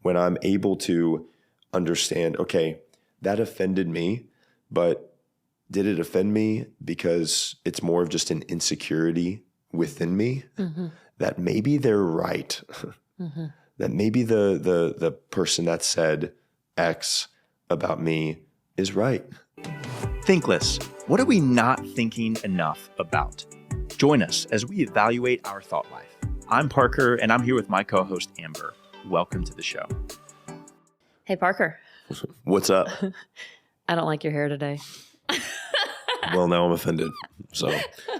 when I'm able to understand, okay, that offended me, but did it offend me because it's more of just an insecurity within me? That maybe they're right. That maybe the person that said X about me is right. Thinkless. What are we not thinking enough about? Join us as we evaluate our thought life. I'm Parker, and I'm here with my co-host, Amber. Welcome to the show. Hey, Parker. What's up? I don't like your hair today. Well, now I'm offended. So,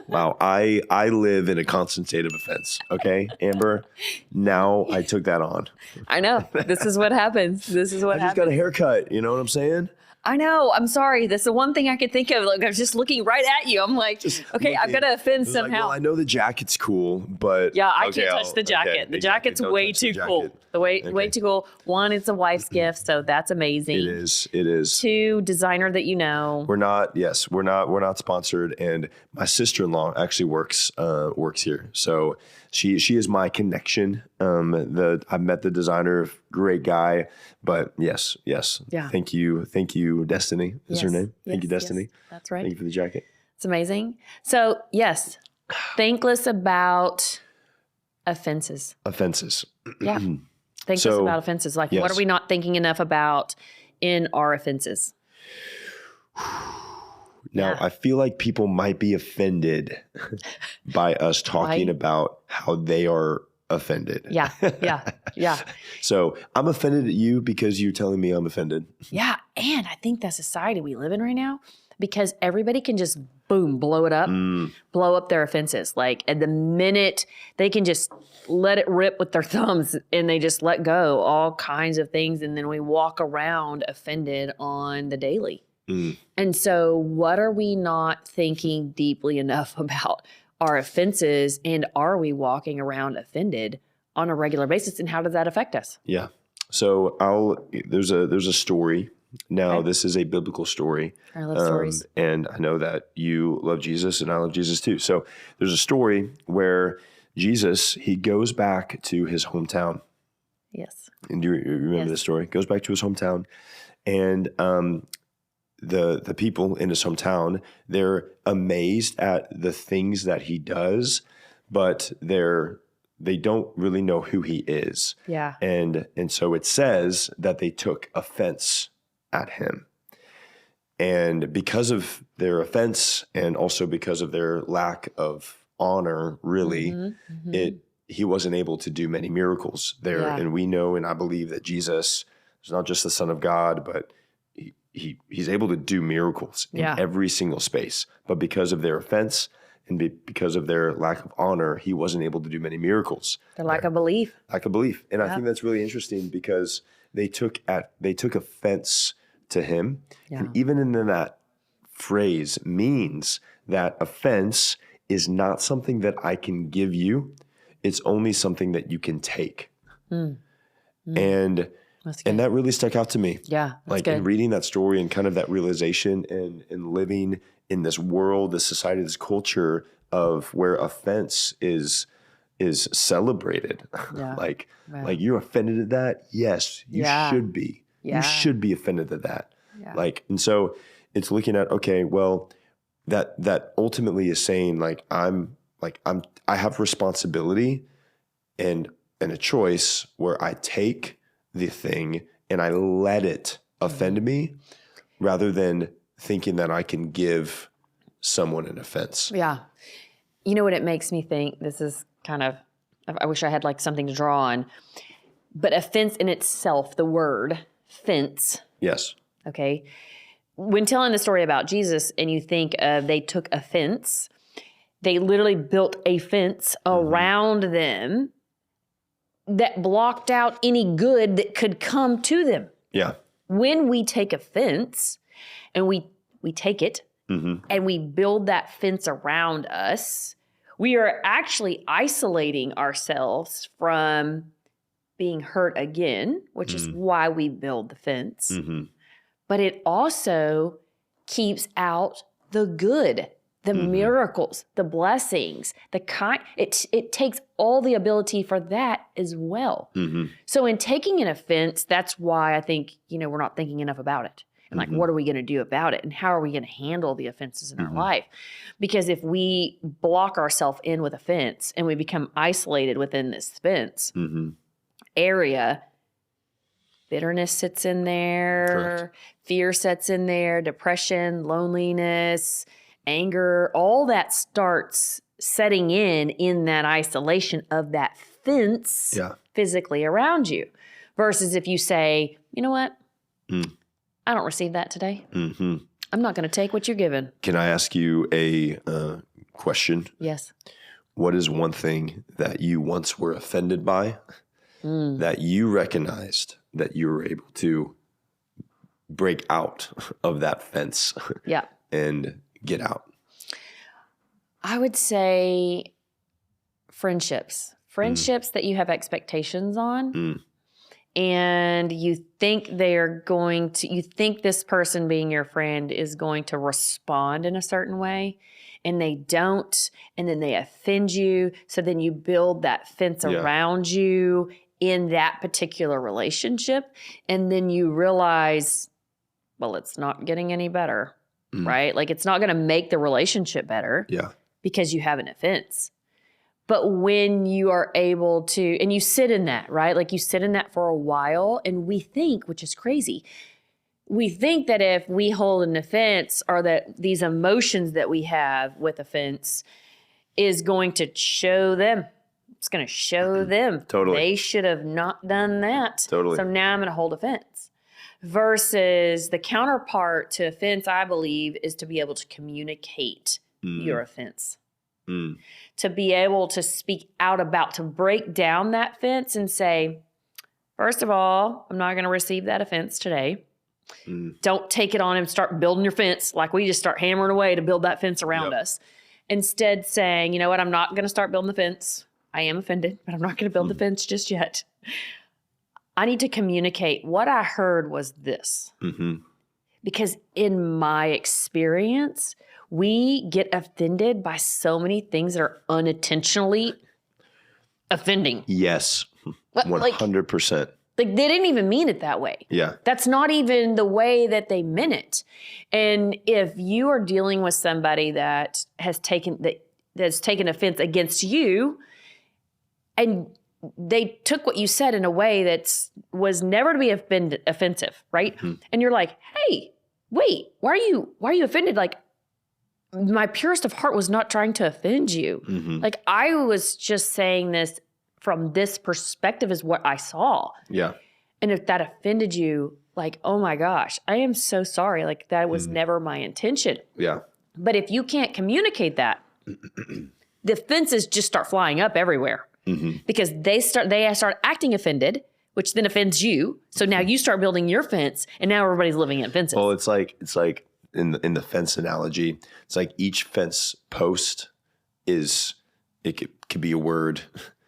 wow, I live in a constant state of offense. Okay, Amber. Now I took that on. I know. This is what happens. This is what I just got a haircut. You know what I'm saying? I know. I'm sorry. That's the one thing I could think of. Like, I was just looking right at you. I'm like, okay, I've got to offend Like, somehow. well, I know the jacket's cool, but yeah, I can't touch the jacket. Okay, the jacket's don't way touch the too cool. jacket. Way too cool. One, it's a wife's gift, so that's amazing. It is. Two, designer that you know. We're not sponsored, and my sister-in-law actually works here. So she is my connection. I met the designer, great guy, but yes. Yeah. Thank you, Destiny is her name. Thank you, Destiny. Yes, that's right. Thank you for the jacket. It's amazing. So yes, thankless about offenses. Yeah. Thankless about offenses. Like, what are we not thinking enough about in our offenses? Now, I feel like people might be offended by us talking about how they are offended. Yeah. So I'm offended at you because you're telling me I'm offended. Yeah. And I think the society we live in right now, because everybody can just blow it up, blow up their offenses. Like at the minute they can just let it rip with their thumbs and they just let go all kinds of things. And then we walk around offended on the daily. And so what are we not thinking deeply enough about our offenses, and are we walking around offended on a regular basis, and how does that affect us? Yeah. So there's a story. Now, This is a biblical story. I love stories. And I know that you love Jesus and I love Jesus too. So there's a story where Jesus, he goes back to his hometown. Yes. And do you remember the story? Goes back to his hometown, and the people in his hometown, they're amazed at the things that he does, but they don't really know who he is. Yeah. And so it says that they took offense at him. And because of their offense and also because of their lack of honor, really, he wasn't able to do many miracles there. Yeah. And we know, and I believe that Jesus is not just the Son of God, but he's able to do miracles in every single space. But because of their offense and because of their lack of honor, he wasn't able to do many miracles. Their lack of belief. And I think that's really interesting because they took offense to him. Yeah. And even in that phrase means that offense is not something that I can give you. It's only something that you can take. And that really stuck out to me. Yeah. Like good. in reading that story and kind of that realization and living in this world, this society, this culture of where offense is celebrated. Yeah. like you're offended at that? Yes, you should be. Yeah. You should be offended at that. Yeah. And so it's looking at, okay, well, that ultimately is saying I have responsibility and a choice where I take the thing and I let it offend me rather than thinking that I can give someone an offense. Yeah. You know what it makes me think? This is kind of, I wish I had like something to draw on, but offense in itself, the word fence. Yes. Okay. When telling the story about Jesus and you think of they took offense, they literally built a fence around them that blocked out any good that could come to them. Yeah. When we take offense and we take it and we build that fence around us, we are actually isolating ourselves from being hurt again, which is why we build the fence. But it also keeps out the good the miracles, the blessings, the kind. It takes all the ability for that as well. So in taking an offense, that's why I think, we're not thinking enough about it. And like, what are we going to do about it? And how are we going to handle the offenses in our life? Because if we block ourselves in with offense and we become isolated within this offense area, bitterness sits in there, Correct. fear sets in there, depression, loneliness, anger, all that starts setting in that isolation of that fence physically around you. Versus if you say, you know what? I don't receive that today. I'm not going to take what you're given. Can I ask you a question? Yes. What is one thing that you once were offended by that you recognized that you were able to break out of that fence and get out? I would say friendships. Friendships that you have expectations on. And you think you think this person being your friend is going to respond in a certain way, and they don't, and then they offend you. So then you build that fence around you in that particular relationship. And then you realize, well, it's not getting any better, right? Like it's not going to make the relationship better because you have an offense. But when you are able to, and you sit in that, right? Like you sit in that for a while, and we think, which is crazy, we think that if we hold an offense, or that these emotions that we have with offense is going to show them. It's going to show them. Totally. They should have not done that. Totally. So now I'm going to hold offense. Versus the counterpart to offense, I believe, is to be able to communicate your offense. To be able to speak out about, to break down that fence and say, first of all, I'm not going to receive that offense today. Don't take it on and start building your fence like we just start hammering away to build that fence around us. Instead saying, you know what, I'm not going to start building the fence. I am offended, but I'm not going to build the fence just yet. I need to communicate. What I heard was this. Because in my experience, we get offended by so many things that are unintentionally offending. Yes, 100%. Like they didn't even mean it that way. Yeah. That's not even the way that they meant it. And if you are dealing with somebody that has taken offense against you, and they took what you said in a way that was never to be offensive, right? And you're like, hey, wait, why are you offended? Like, my purest of heart was not trying to offend you. Like, I was just saying this from this perspective is what I saw. Yeah. And if that offended you, like, oh my gosh, I am so sorry. Like, that was never my intention. Yeah. But if you can't communicate that, the offenses just start flying up everywhere because they start acting offended, which then offends you. So now you start building your fence, and now everybody's living in fences. Well, it's like in the fence analogy, it's like each fence post could be a word.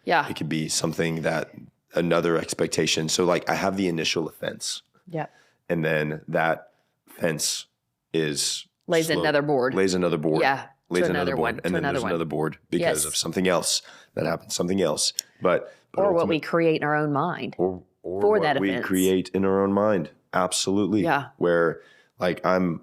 Yeah. It could be something that another expectation. So like I have the initial offense. Yeah. And then that fence lays another board. Yeah. Lays another board. And then there's another board because of something else that happens, something else. But or what we create in our own mind. Or for that we create in our own mind. Absolutely. Yeah. Where like I'm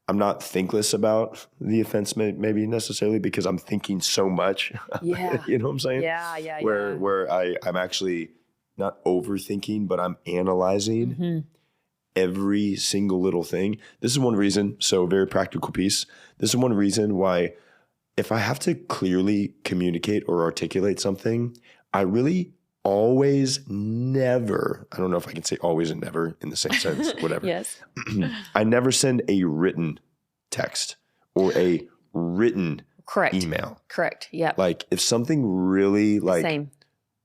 not thinkless about the offense maybe necessarily because I'm thinking so much. Yeah. You know what I'm saying? Yeah. Where I'm actually not overthinking, but I'm analyzing every single little thing. This is one reason, so very practical piece. This is one reason why if I have to clearly communicate or articulate something, I really always never, I don't know if I can say always and never in the same sense, whatever. Yes. I never send a written text or a written email. Correct. Yeah. Like if something really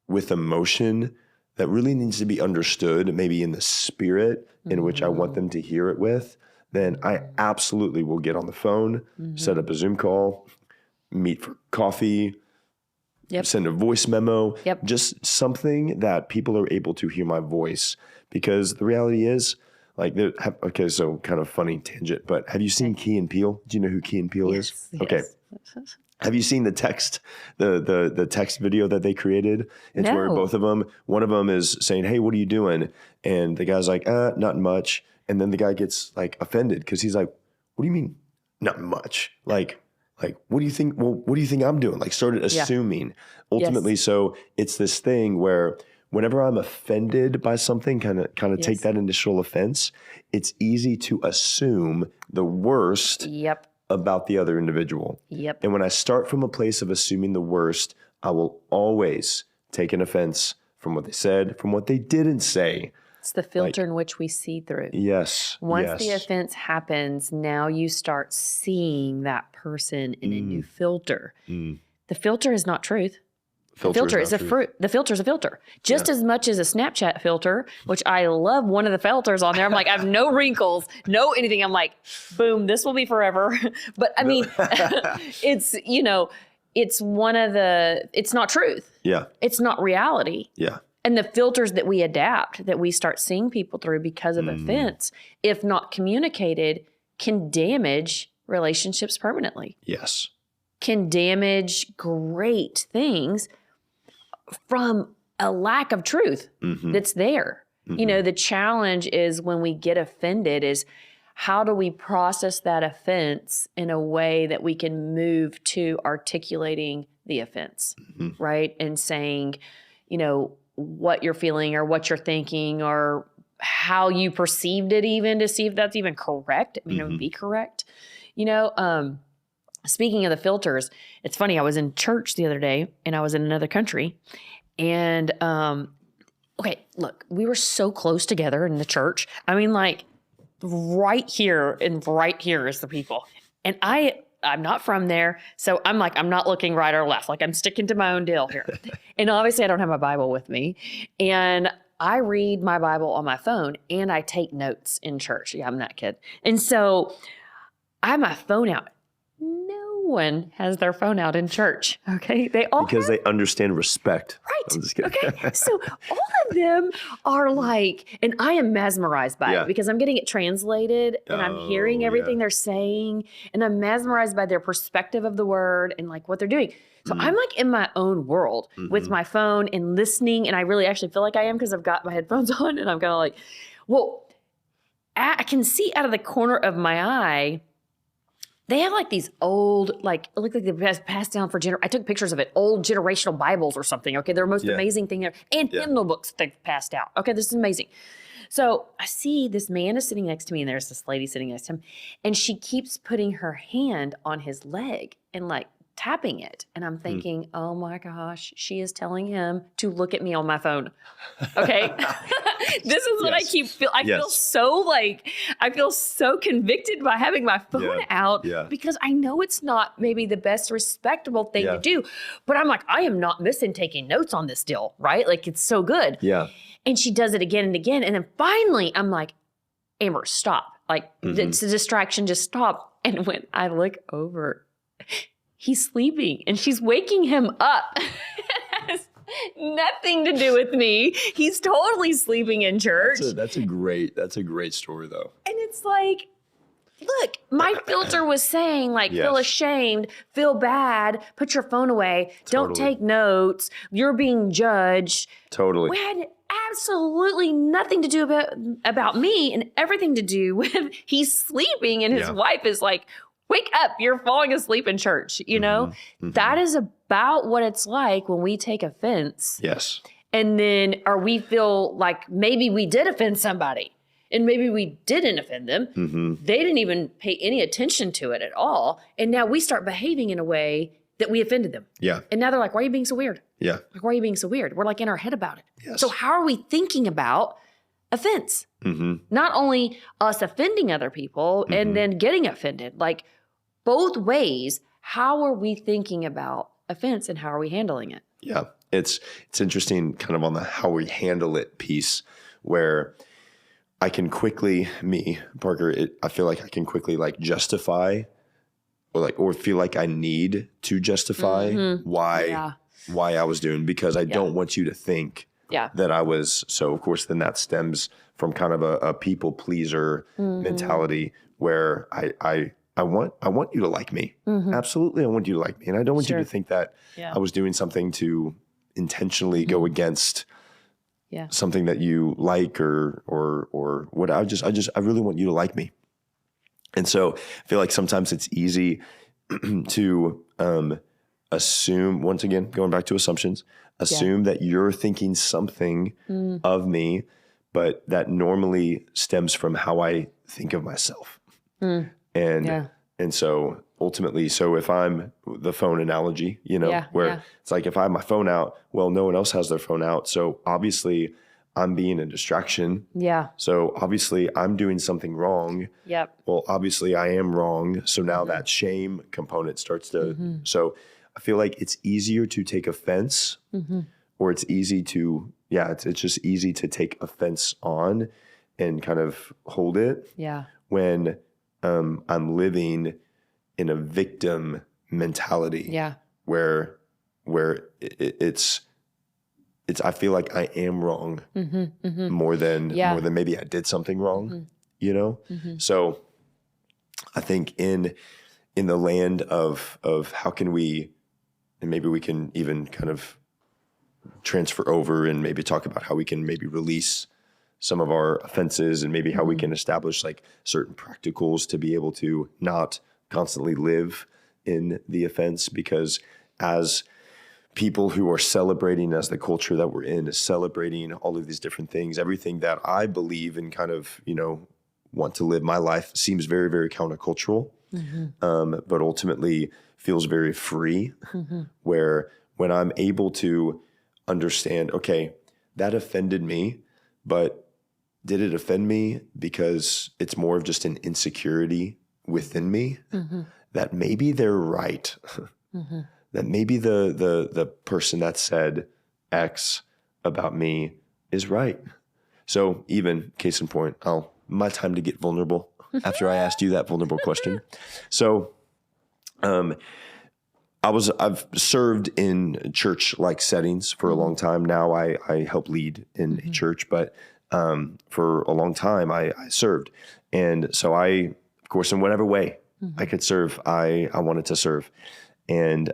with emotion that really needs to be understood, maybe in the spirit in which I want them to hear it with, then I absolutely will get on the phone, set up a Zoom call, meet for coffee, send a voice memo, just something that people are able to hear my voice. Because the reality is, Like, okay, so kind of funny tangent, but have you seen Key and Peele? Do you know who Key and Peele is? Okay. Have you seen the text video that they created? It's where both of them, one of them is saying, "Hey, what are you doing?" And the guy's like, "Not much." And then the guy gets like offended because he's like, "What do you mean, not much? Like, what do you think? Well, what do you think I'm doing?" Like, started assuming. Ultimately, so it's this thing where whenever I'm offended by something, kind of take that initial offense, it's easy to assume the worst about the other individual. And when I start from a place of assuming the worst, I will always take an offense from what they said, from what they didn't say. It's the filter in which we see through. Yes. Once the offense happens, now you start seeing that person in a new filter. The filter is not truth. The filter is a fruit. The filter is a filter. Just as much as a Snapchat filter, which I love one of the filters on there. I'm like, I have no wrinkles, no anything. I'm like, boom, this will be forever. But I mean, it's, it's one of the, it's not truth. Yeah. It's not reality. Yeah. And the filters that we adapt, that we start seeing people through because of offense, if not communicated, can damage relationships permanently. Yes. Can damage great things from a lack of truth that's there. The challenge is when we get offended is how do we process that offense in a way that we can move to articulating the offense, right? And saying, what you're feeling or what you're thinking or how you perceived it even to see if that's even correct. It would be correct. Speaking of the filters, it's funny. I was in church the other day and I was in another country and, okay, look, we were so close together in the church. I mean, like right here and right here is the people. And I'm not from there. So I'm like, I'm not looking right or left. Like I'm sticking to my own deal here. And obviously I don't have my Bible with me. And I read my Bible on my phone and I take notes in church. Yeah, I'm that kid. And so I have my phone out. No one has their phone out in church. Okay. They all because they understand respect. Right. I'm just kidding. Okay. So all of them are like, and I am mesmerized by it because I'm getting it translated and I'm hearing everything they're saying and I'm mesmerized by their perspective of the word and like what they're doing. So I'm like in my own world with my phone and listening. And I really actually feel like I am because I've got my headphones on and I'm kind of like, well, I can see out of the corner of my eye. They have like these old, like, it looked like they passed down for I took pictures of it, old generational Bibles or something. Okay. They're the most amazing thing there. And hymnal books they've passed out. Okay. This is amazing. So I see this man is sitting next to me and there's this lady sitting next to him and she keeps putting her hand on his leg and like tapping it. And I'm thinking, oh my gosh, she is telling him to look at me on my phone. Okay. This is what I feel. I feel so convicted by having my phone out because I know it's not maybe the best respectable thing to do, but I'm like, I am not missing taking notes on this deal, right? Like it's so good. Yeah. And she does it again and again. And then finally I'm like, Amber, stop. Like it's a distraction. Just stop. And when I look over, he's sleeping and she's waking him up. It has nothing to do with me. He's totally sleeping in church. That's a great story though. And it's like, look, my filter was saying like, feel ashamed, feel bad, put your phone away, don't take notes, you're being judged. Totally. We had absolutely nothing to do about me and everything to do with he's sleeping and his wife is like, wake up, you're falling asleep in church, That is about what it's like when we take offense. Yes. And then, or we feel like maybe we did offend somebody and maybe we didn't offend them. They didn't even pay any attention to it at all. And now we start behaving in a way that we offended them. Yeah. And now they're like, why are you being so weird? Yeah. Like, why are you being so weird? We're like in our head about it. Yes. So how are we thinking about offense? Not only us offending other people and then getting offended, like both ways, how are we thinking about offense and how are we handling it? Yeah. It's interesting kind of on the how we handle it piece where I can quickly, Parker, I feel like I can quickly like justify or feel like I need to justify why I was doing because I don't want you to think Yeah. that I was. So of course, then that stems from kind of a people pleaser mentality where I want you to like me. Absolutely, I want you to like me, and I don't want you to think that I was doing something to intentionally go against something that you like or what. I really want you to like me. And so I feel like sometimes it's easy to assume, once again, going back to assumptions, assume that you're thinking something of me, but that normally stems from how I think of myself. And so ultimately, so if I'm the phone analogy, where it's like if I have my phone out, well, no one else has their phone out. So obviously I'm being a distraction. Yeah. So obviously I'm doing something wrong. Yep. Well, obviously I am wrong. So now that shame component starts to, so I feel like it's easier to take offense or it's easy to, it's just easy to take offense on and kind of hold it. Yeah. When I'm living in a victim mentality. Yeah. Where it's I feel like I am wrong more than maybe I did something wrong, So I think in the land of how can we, and maybe we can even kind of transfer over and maybe talk about how we can maybe release some of our offenses and maybe how we can establish like certain practicals to be able to not constantly live in the offense, because as people who are celebrating, as the culture that we're in is celebrating all of these different things, everything that I believe and kind of, want to live my life seems very, very countercultural, but ultimately feels very free, where when I'm able to understand, okay, that offended me, but did it offend me because it's more of just an insecurity within me that maybe they're right, that maybe the person that said X about me is right. So even case in point, my time to get vulnerable after I asked you that vulnerable question. So I've served in church-like settings for a long time. Now I help lead in a church, but for a long time I served. And so I, of course, in whatever way I could serve, I wanted to serve. And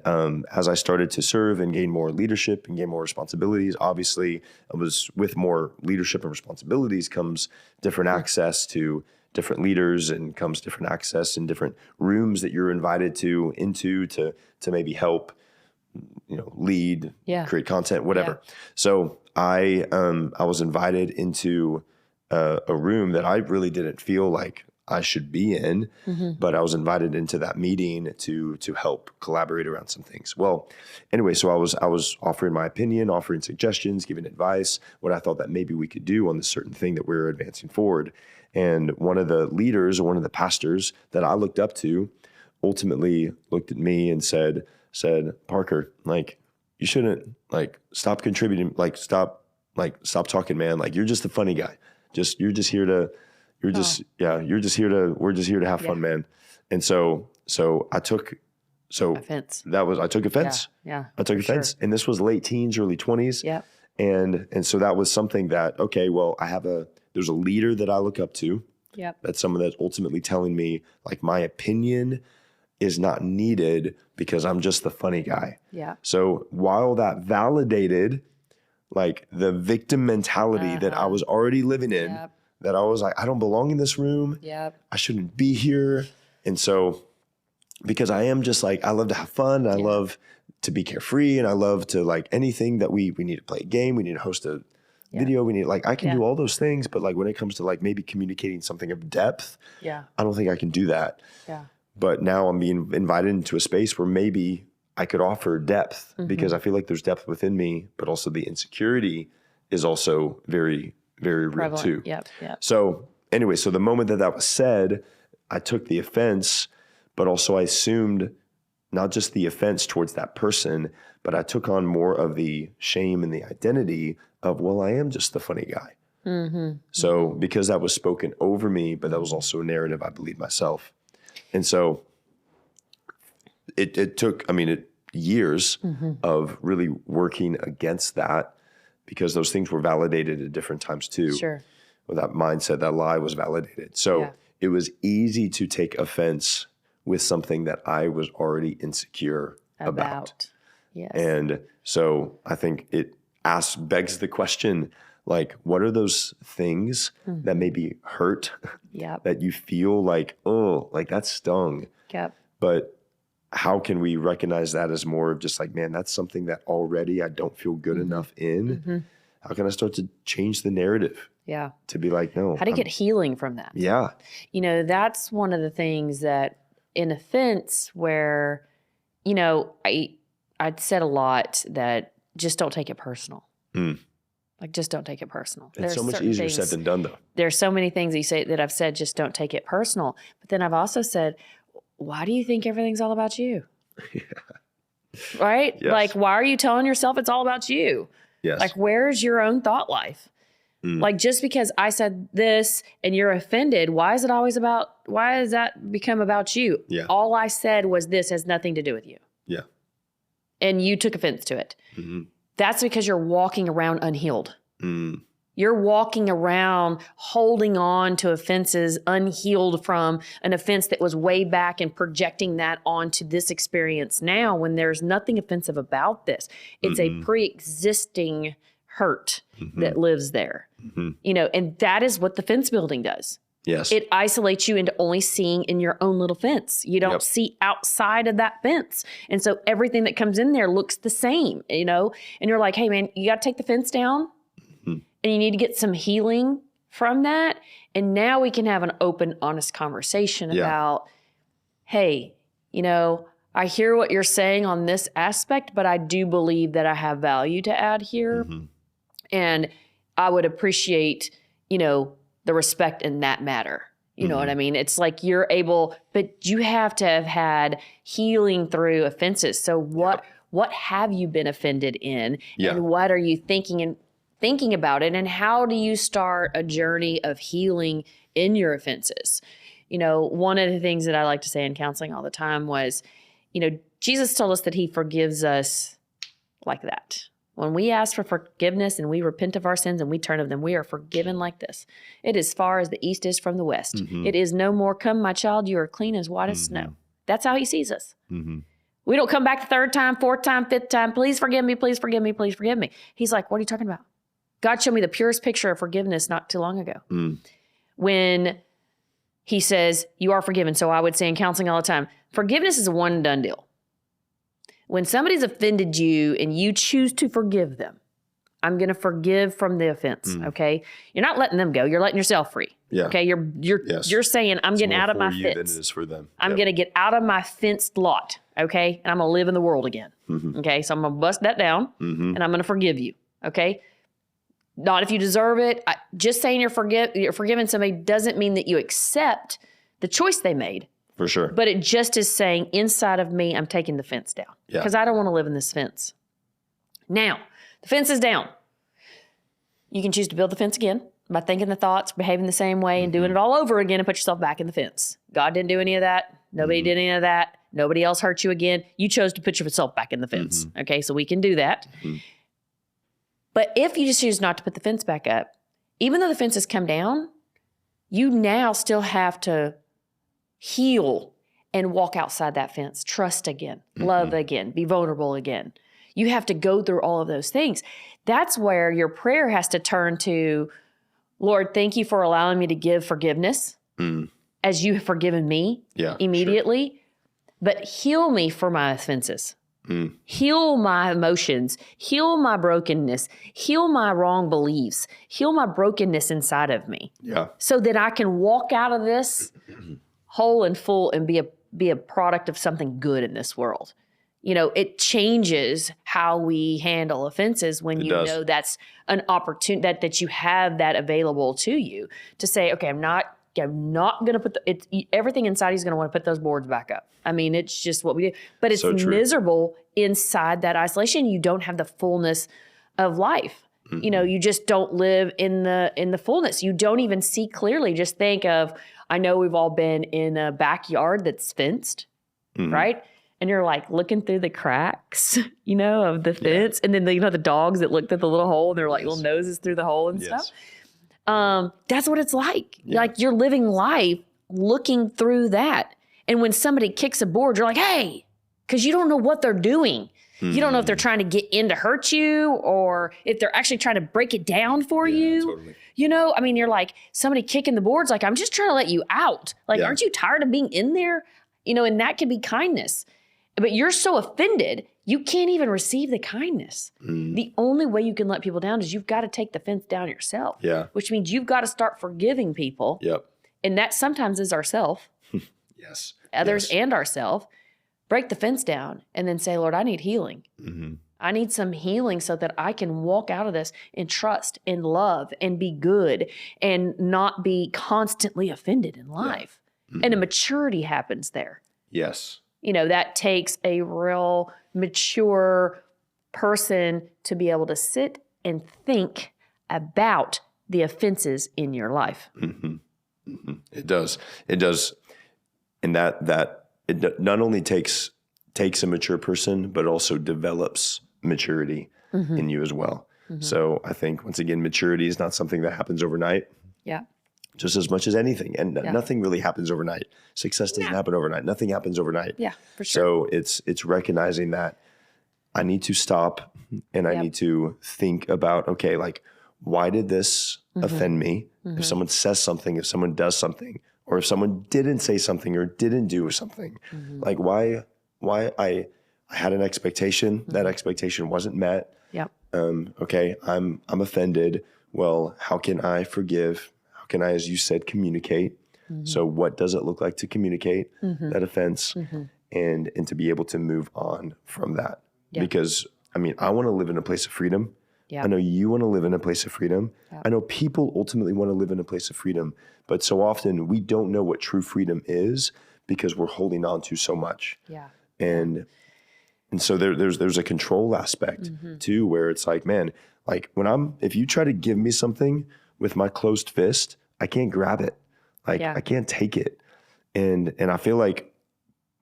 as I started to serve and gain more leadership and gain more responsibilities, obviously I was with more leadership and responsibilities comes different access to different leaders and comes different access in different rooms that you're invited into to maybe help, lead, create content, whatever. Yeah. So I was invited into a room that I really didn't feel like I should be in, but I was invited into that meeting to help collaborate around some things. Well, anyway, so I was offering my opinion, offering suggestions, giving advice, what I thought that maybe we could do on this certain thing that we were advancing forward. And one of the leaders or one of the pastors that I looked up to ultimately looked at me and said, Parker, like, you shouldn't stop contributing, stop talking, man. Like, you're just a funny guy. We're just here to have fun, man. And so I took offense. I took offense. Yeah. I took offense. Sure. And this was late teens, early 20s. Yeah. And so that was something that, okay, well, there's a leader that I look up to. Yep. That's someone that's ultimately telling me like my opinion is not needed because I'm just the funny guy. Yeah. So while that validated like the victim mentality that I was already living in, that I was like, I don't belong in this room. Yep. I shouldn't be here. And so because I am just like, I love to have fun. I love to be carefree. And I love to like anything that we need to play a game. We need to host a video. We need I can do all those things. But like when it comes to like maybe communicating something of depth, I don't think I can do that. Yeah. But now I'm being invited into a space where maybe I could offer depth because I feel like there's depth within me, but also the insecurity is also very, very prevalent. Real too. Yep. So anyway, so the moment that was said, I took the offense, but also I assumed not just the offense towards that person, but I took on more of the shame and the identity of, well, I am just the funny guy. So because that was spoken over me, but that was also a narrative I believed myself. And so it took, years of really working against that because those things were validated at different times too. Sure. Well, that mindset, that lie was validated. So Yeah. it was easy to take offense with something that I was already insecure about. Yes. And so I think it begs the question, like, what are those things that maybe hurt Yep. that you feel like, oh, like that stung? Yep. But how can we recognize that as more of just like, man, that's something that already I don't feel good enough in? How can I start to change the narrative Yeah. to be like, no. How do you get healing from that? Yeah. You know, that's one of the things that in offense where, you know, I'd said a lot that just don't take it personal. Like, just don't take it personal. It's so much easier said than done, though. There's so many things you say that I've said, just don't take it personal. But then I've also said, why do you think everything's all about you? Right? Yes. Like, why are you telling yourself it's all about you? Yes. Like, where's your own thought life? Like, just because I said this and you're offended, why does that become about you? Yeah. All I said was this has nothing to do with you. Yeah. And you took offense to it. That's because you're walking around unhealed. You're walking around holding on to offenses unhealed from an offense that was way back and projecting that onto this experience now when there's nothing offensive about this. It's a pre-existing hurt that lives there. You know, and that is what the fence building does. Yes. It isolates you into only seeing in your own little fence. You don't see outside of that fence. And so everything that comes in there looks the same, you know, and you're like, hey man, you got to take the fence down and you need to get some healing from that. And now we can have an open, honest conversation about, hey, you know, I hear what you're saying on this aspect, but I do believe that I have value to add here. And I would appreciate, you know, the respect in that matter. You know what I mean? It's like you're able, but you have to have had healing through offenses. So what have you been offended in? And what are you thinking about it? And how do you start a journey of healing in your offenses? You know, one of the things that I like to say in counseling all the time was, you know, Jesus told us that he forgives us like that. When we ask for forgiveness and we repent of our sins and we turn of them, we are forgiven like this. It is far as the east is from the west. It is no more, come my child, you are clean as white as snow. That's how he sees us. We don't come back the third time, fourth time, fifth time. Please forgive me, please forgive me, please forgive me. He's like, what are you talking about? God showed me the purest picture of forgiveness not too long ago. When he says, you are forgiven. So I would say in counseling all the time, forgiveness is a one and done deal. When somebody's offended you and you choose to forgive them, I'm going to forgive from the offense. Okay. You're not letting them go. You're letting yourself free. Okay. You're saying, I'm getting out of my for you fence. than it is for them. I'm going to get out of my fenced lot. Okay. And I'm going to live in the world again. Okay. So I'm going to bust that down and I'm going to forgive you. Okay. Not if you deserve it. Just saying you're forgiving somebody doesn't mean that you accept the choice they made. For sure. But it just is saying inside of me, I'm taking the fence down because I don't want to live in this fence. Now, the fence is down. You can choose to build the fence again by thinking the thoughts, behaving the same way, and doing it all over again and put yourself back in the fence. God didn't do any of that. Nobody did any of that. Nobody else hurt you again. You chose to put yourself back in the fence. Okay, so we can do that. But if you just choose not to put the fence back up, even though the fence has come down, you now still have to heal and walk outside that fence, trust again, love again, be vulnerable again. You have to go through all of those things. That's where your prayer has to turn to, Lord, thank you for allowing me to give forgiveness as you have forgiven me immediately, but heal me for my offenses. Heal my emotions, heal my brokenness, heal my wrong beliefs, heal my brokenness inside of me. So that I can walk out of this whole and full and be a product of something good in this world. You know, it changes how we handle offenses when you know that's an opportunity that you have that available to you to say, okay, I'm not going to put everything inside he's going to want to put those boards back up. I mean, it's just what we do, but it's miserable inside that isolation. You don't have the fullness of life. You know, you just don't live in the fullness. You don't even see clearly. Just think of, I know we've all been in a backyard that's fenced, right? and you're like looking through the cracks, of the fence. And then, the dogs that look through the little hole and their like little noses through the hole and stuff. That's what it's like. Yeah. Like you're living life looking through that. And when somebody kicks a board, you're like, hey, because you don't know what they're doing. You don't know if they're trying to get in to hurt you or if they're actually trying to break it down for you. Totally. You're like, somebody kicking the boards, like, I'm just trying to let you out. Like, aren't you tired of being in there? And that can be kindness. But you're so offended, you can't even receive the kindness. The only way you can let people down is you've got to take the fence down yourself. Yeah. Which means you've got to start forgiving people. Yep. And that sometimes is ourself, Yes. others Yes. and ourself. Break the fence down and then say, Lord, I need healing. I need some healing so that I can walk out of this in trust and love and be good and not be constantly offended in life. And a maturity happens there. Yes. That takes a real mature person to be able to sit and think about the offenses in your life. It does. It does. And that it not only takes a mature person, but also develops maturity in you as well. So I think, once again, maturity is not something that happens overnight. Yeah. Just as much as anything. And nothing really happens overnight. Success doesn't happen overnight. Nothing happens overnight. Yeah, for sure. So it's recognizing that I need to stop and I need to think about, okay, like, why did this offend me? If someone says something, if someone does something, or if someone didn't say something or didn't do something, like why I had an expectation, that expectation wasn't met. Yep. Okay, I'm offended. Well, how can I forgive? How can I, as you said, communicate? So what does it look like to communicate that offense and to be able to move on from that? Yeah. Because I want to live in a place of freedom. Yeah. I know you want to live in a place of freedom. Yeah. I know people ultimately want to live in a place of freedom, but so often we don't know what true freedom is because we're holding on to so much. Yeah. And so there's a control aspect too, where it's like, man, like if you try to give me something with my closed fist, I can't grab it. Like I can't take it. And I feel like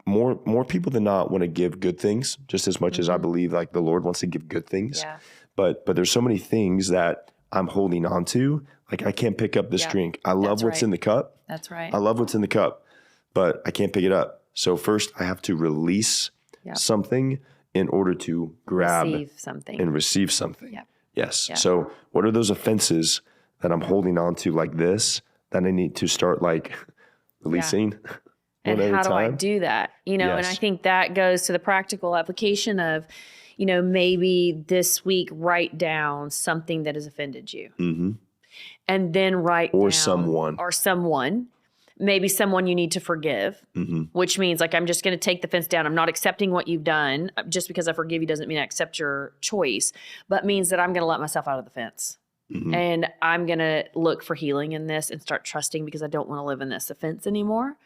more people than not want to give good things just as much as I believe like the Lord wants to give good things. Yeah. But there's so many things that I'm holding on to. Like I can't pick up this drink. I love what's in the cup. That's right. I love what's in the cup, but I can't pick it up. So first I have to release something in order to grab Receive something. and receive something. Yep. Yes. Yep. So what are those offenses that I'm holding on to like this that I need to start like releasing? And one at how a do I time? do that? And I Yes. think that goes to the practical application of, maybe this week write down something that has offended you. And then write Or down. Someone. Maybe someone you need to forgive, which means like, I'm just going to take the fence down. I'm not accepting what you've done. Just because I forgive you doesn't mean I accept your choice, but means that I'm going to let myself out of the fence. And I'm going to look for healing in this and start trusting because I don't want to live in this offense anymore.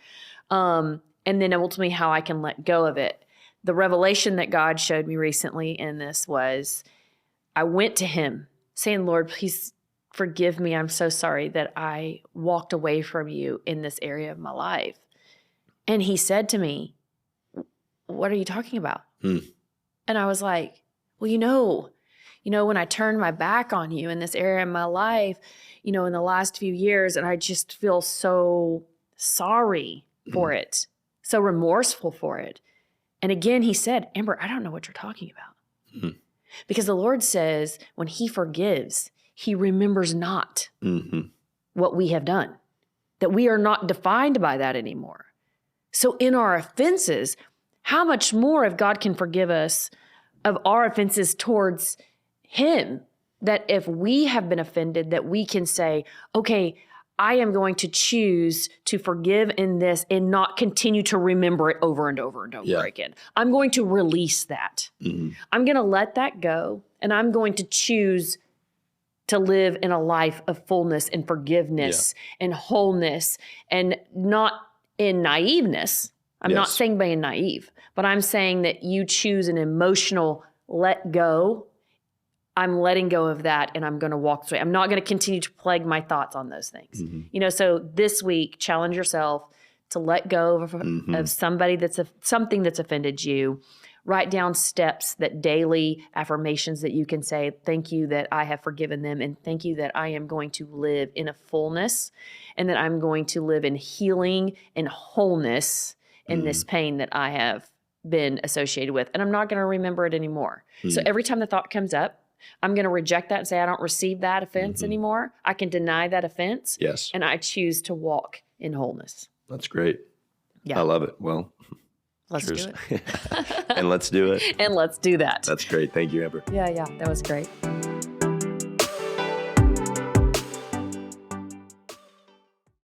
And then ultimately how I can let go of it. The revelation that God showed me recently in this was I went to him saying, Lord, please forgive me. I'm so sorry that I walked away from you in this area of my life. And he said to me, what are you talking about? And I was like, well, when I turned my back on you in this area of my life, in the last few years, and I just feel so sorry for it, so remorseful for it. And again, he said, Amber, I don't know what you're talking about. Because the Lord says when he forgives, he remembers not what we have done, that we are not defined by that anymore. So in our offenses, how much more if God can forgive us of our offenses towards him, that if we have been offended, that we can say, okay, I am going to choose to forgive in this and not continue to remember it over and over and over again. I'm going to release that. I'm going to let that go, and I'm going to choose to live in a life of fullness and forgiveness and wholeness, and not in naiveness. I'm not saying being naive, but I'm saying that you choose an emotional let go. I'm letting go of that, and I'm going to walk through it. I'm not going to continue to plague my thoughts on those things. So this week, challenge yourself to let go of Mm-hmm. somebody something that's offended you. Write down steps, that daily affirmations that you can say, thank you that I have forgiven them, and thank you that I am going to live in a fullness, and that I'm going to live in healing and wholeness in this pain that I have been associated with. And I'm not going to remember it anymore. So every time the thought comes up, I'm going to reject that and say, I don't receive that offense anymore. I can deny that offense. Yes. And I choose to walk in wholeness. That's great. Yeah. I love it. Well, Let's cheers. do it. And let's do it. And let's do that. That's great. Thank you, Amber. Yeah, that was great.